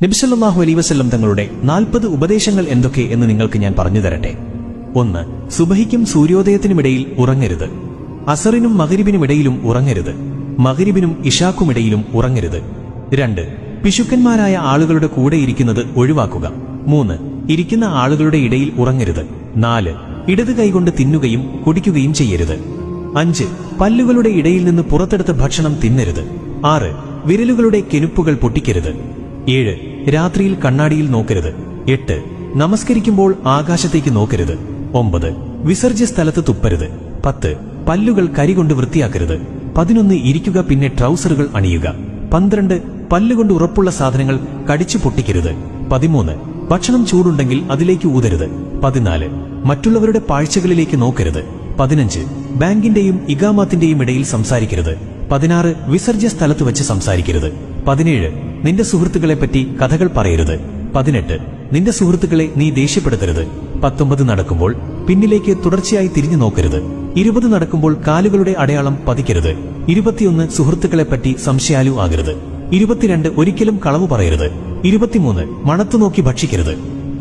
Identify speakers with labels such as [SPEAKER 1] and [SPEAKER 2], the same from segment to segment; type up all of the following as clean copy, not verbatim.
[SPEAKER 1] നബി സല്ലല്ലാഹു അലൈഹി വസല്ലം തങ്ങളുടെ 40 ഉപദേശങ്ങൾ എന്തൊക്കെ എന്ന് നിങ്ങൾക്ക് ഞാൻ പറഞ്ഞു തരട്ടെ. 1. സുബഹിക്കും സൂര്യോദയത്തിനുമിടയിൽ ഉറങ്ങരുത്. അസറിനും മഗ്രിബിനുമിടയിലും ഉറങ്ങരുത്. മഗ്രിബിനും ഇശാക്കുമിടയിലും ഉറങ്ങരുത്. 2. പിശുക്കന്മാരായ ആളുകളുടെ കൂടെ ഇരിക്കുന്നത് ഒഴിവാക്കുക. 3. ഇരിക്കുന്ന ആളുകളുടെ ഇടയിൽ ഉറങ്ങരുത്. 4. ഇടത് കൈകൊണ്ട് തിന്നുകയും കുടിക്കുകയും ചെയ്യരുത്. 5. പല്ലുകളുടെ ഇടയിൽ നിന്ന് പുറത്തെടുത്ത ഭക്ഷണം തിന്നരുത്. 6. വിരലുകളുടെ കെനുപ്പുകൾ പൊട്ടിക്കരുത്. 7. രാത്രിയിൽ കണ്ണാടിയിൽ നോക്കരുത്. 8. നമസ്കരിക്കുമ്പോൾ ആകാശത്തേക്ക് നോക്കരുത്. 9. വിസർജ്യ സ്ഥലത്ത് തുപ്പരുത്. 10. പല്ലുകൾ കരികൊണ്ട് വൃത്തിയാക്കരുത്. 11. ഇരിക്കുക, പിന്നെ ട്രൗസറുകൾ അണിയുക. 12. പല്ലുകൊണ്ട് ഉറപ്പുള്ള സാധനങ്ങൾ കടിച്ചു പൊട്ടിക്കരുത്. 13. ഭക്ഷണം ചൂടുണ്ടെങ്കിൽ അതിലേക്ക് ഊതരുത്. 14. മറ്റുള്ളവരുടെ പാഴ്ചകളിലേക്ക് നോക്കരുത്. 15. ബാങ്കിന്റെയും ഇഖാമത്തിന്റെയും ഇടയിൽ സംസാരിക്കരുത്. 16. വിസർജ്യ സ്ഥലത്ത് വെച്ച് സംസാരിക്കരുത്. 17. നിന്റെ സുഹൃത്തുക്കളെപ്പറ്റി കഥകൾ പറയരുത്. 18. നിന്റെ സുഹൃത്തുക്കളെ നീ ദേഷ്യപ്പെടുത്തരുത്. 19. നടക്കുമ്പോൾ പിന്നിലേക്ക് തുടർച്ചയായി തിരിഞ്ഞു നോക്കരുത്. 20. നടക്കുമ്പോൾ കാലുകളുടെ അടയാളം പതിക്കരുത്. 21. സുഹൃത്തുക്കളെപ്പറ്റി സംശയാലു ആകരുത്. 22. ഒരിക്കലും കളവ് പറയരുത്. 23. മണത്തുനോക്കി ഭക്ഷിക്കരുത്.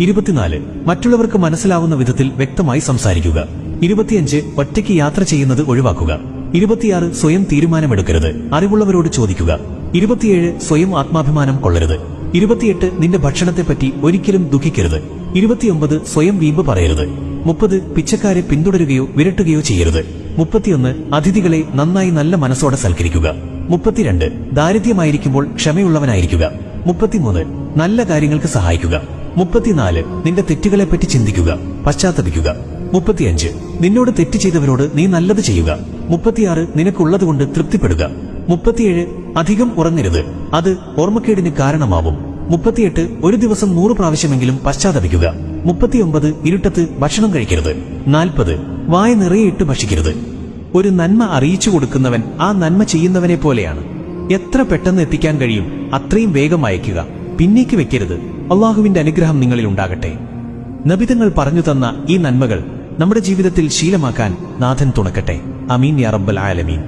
[SPEAKER 1] 24. മറ്റുള്ളവർക്ക് മനസ്സിലാവുന്ന വിധത്തിൽ വ്യക്തമായി സംസാരിക്കുക. 25. ഒറ്റയ്ക്ക് യാത്ര ചെയ്യുന്നത് ഒഴിവാക്കുക. 26. സ്വയം തീരുമാനമെടുക്കരുത്, അറിവുള്ളവരോട് ചോദിക്കുക. 27. സ്വയം ആത്മാഭിമാനം കൊള്ളരുത്. 28. നിന്റെ ഭക്ഷണത്തെപ്പറ്റി ഒരിക്കലും ദുഃഖിക്കരുത്. 29. സ്വയം വീമ്പ് പറയരുത്. 30. പിച്ചക്കാരെ പിന്തുടരുകയോ വിരട്ടുകയോ ചെയ്യരുത്. 31. അതിഥികളെ നന്നായി നല്ല മനസ്സോടെ സൽക്കരിക്കുക. 32. ദാരിദ്ര്യമായിരിക്കുമ്പോൾ ക്ഷമയുള്ളവനായിരിക്കുക. 33. നല്ല കാര്യങ്ങൾക്ക് സഹായിക്കുക. 34. നിന്റെ തെറ്റുകളെപ്പറ്റി ചിന്തിക്കുക, പശ്ചാത്തപിക്കുക. 35. നിന്നോട് തെറ്റ് ചെയ്തവരോട് നീ നല്ലത് ചെയ്യുക. 36. നിനക്കുള്ളതുകൊണ്ട് തൃപ്തിപ്പെടുക. 37. അധികം ഉറങ്ങരുത്, അത് ഓർമ്മക്കേടിന് കാരണമാവും. 38. ഒരു ദിവസം 100 പ്രാവശ്യമെങ്കിലും പശ്ചാത്തപിക്കുക. 39. ഇരുട്ടത്ത് ഭക്ഷണം കഴിക്കരുത്. 40. വായ നിറയെ ഇട്ട് ഭക്ഷിക്കരുത്. ഒരു നന്മ അറിയിച്ചു കൊടുക്കുന്നവൻ ആ നന്മ ചെയ്യുന്നവനെ പോലെയാണ്. എത്ര പെട്ടെന്ന് എത്തിക്കാൻ കഴിയും അത്രയും വേഗം അയക്കുക, പിന്നേക്ക് വെക്കരുത്. അള്ളാഹുവിന്റെ അനുഗ്രഹം നിങ്ങളിൽ ഉണ്ടാകട്ടെ. നബിതങ്ങൾ പറഞ്ഞു തന്ന ഈ നന്മകൾ നമ്മുടെ ജീവിതത്തിൽ ശീലമാക്കാൻ നാഥൻ തുണക്കട്ടെ. അമീൻ യാ റബ്ബൽ ആലമീൻ.